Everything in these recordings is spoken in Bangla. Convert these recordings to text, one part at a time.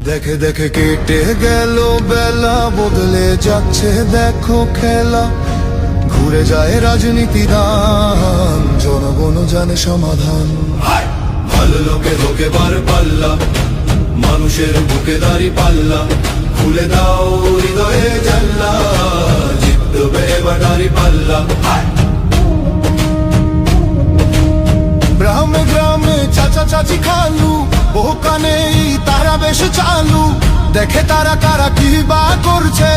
দেখে দেখে কেটে গেল বেলা, বদলে যাচ্ছে দেখো খেলা। ঘুরে যায় রাজনীতি দান, জনগণ জানে সমাধান। ভালো লোকে হোকে বার পাল্লা, মানুষের বুকে দাঁড়ি পাল্লা। খুলে দাও হৃদয়ে জানলা, জিতবে এবার দাঁড়ি পাল্লা। গ্রামে গ্রামে চাচা চাচি খালু, ওখানে তারা বেশ চালু। দেখে তারা কারা কি বা করছে,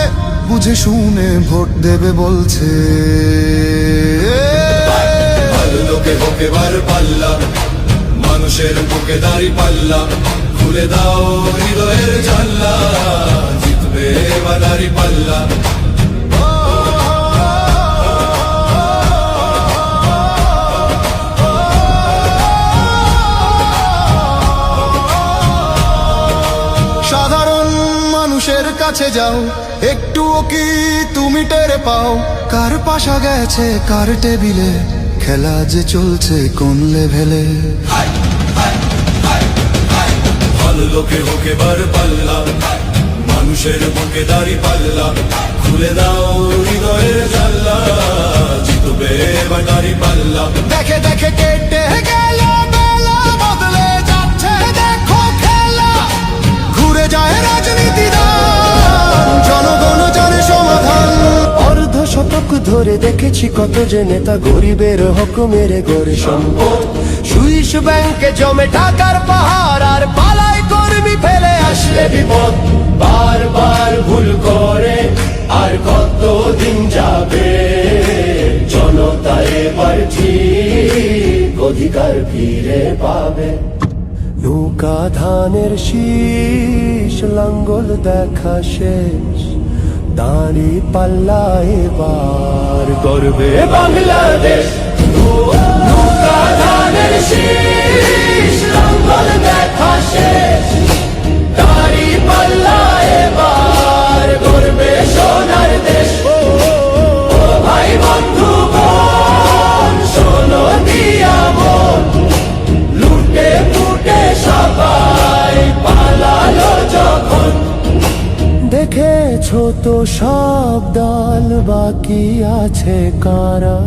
বুঝে শুনে ভোট দেবে বলছে। ভালো লোকে হোকে বার পাল্লা, মানুষের বুকে দাঁড়ি পাল্লা। খুলে দাও হৃদয়ের জানলা, জিতবে এবার দাঁড়ি পাল্লা। সাধারণ মানুষের কাছে যাও, একটুও কি তুমি টের পাও? কার পাশা গেছে কার টেবিলে, খেলা যে চলছে কোন লেভেলে। ভালো লোকে হোকে বার পাল্লা, মানুষের বুকে দাঁড়ি পাল্লা। খুলে দাও হৃদয়ের জানলা, জিতবে এবার দাঁড়ি পাল্লা। দেখে দেখে কেটে গেল বেলা, বদলে যাচ্ছে দেখো খেলা। ঘুরে যায় রাজনীতি দান, জনগণ জানে সমাধান। অর্ধ শতক ধরে দেখেছি কত যে নেতা গরিবের হক মেরে গড়ে সম্পদ। সুইস ব্যাংকে জমে টাকার পাহাড়, আর পালায় কর্মী ফেলে আসলে বিপদ। বারবার ভুল করে আর কতদিন যাবে, জনতা এবার ঠিক অধিকার ফিরে পাবে। নৌকা ধানের শীষ, লাঙ্গল দেখা শেষ, দাঁড়ি পাল্লা এবার গর্বে বাংলাদেশ। নৌকা ধানের শীষ, লাঙ্গল দেখা শেষ, দাঁড়ি পাল্লা এবার গর্বে সোনার দেশ। ও ভাই বন্ধু বোন, শোনো দিয়া মন, লুটে ফুটে সবাই পালালো যখন। দেখেছো তো সব দল, বাকি আছে কারা?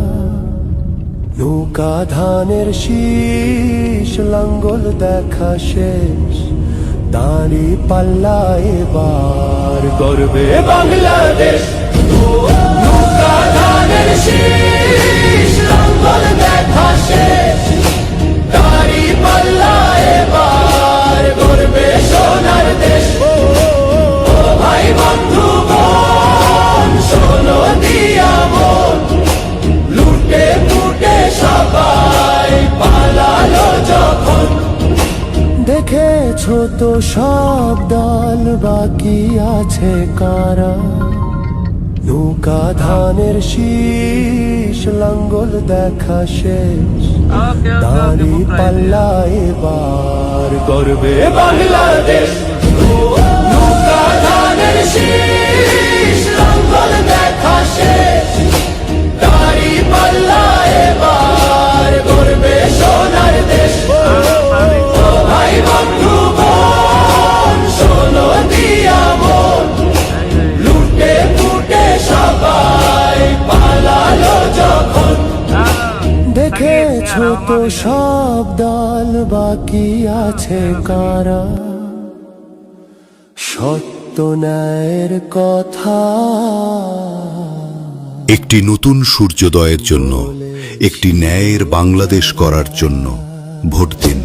নৌকা ধানের শীষ, লাঙ্গল দেখা শেষ, দাঁড়ি পাল্লা এবার গর্বে বাংলাদেশ। নৌকা ধানের শীষ, লাঙ্গল দেখা শেষ, দাঁড়ি পাল্লা এবার গর্বে সোনার দেশ। ভাই বন্ধু বোন, শোনো দিয়া মন, লুটে ফুটে সবাই পালালো যখন। দেখেছো তো সব দল, বাকি আছে কারা? নৌকা ধানের শীষ, লাঙ্গল দেখা শেষ, দাঁড়ি পাল্লা এবার গর্বে বাংলাদেশ। নৌকা ধানের শীষ, লাঙ্গল দেখা শেষ, দাঁড়ি পাল্লা এবার গর্বে সোনার দেশ। ভাই বন্ধু বোন, শোনো দিয়া মন, লুটে ফুটে সবাই পালালো যখন। দেখেছো তো সব দল, বাকি আছে কারা? সত্য ন্যায়ের কথা। একটি নতুন সূর্যোদয়ের জন্য, একটি ন্যায়ের বাংলাদেশ করার জন্য ভোট দিন।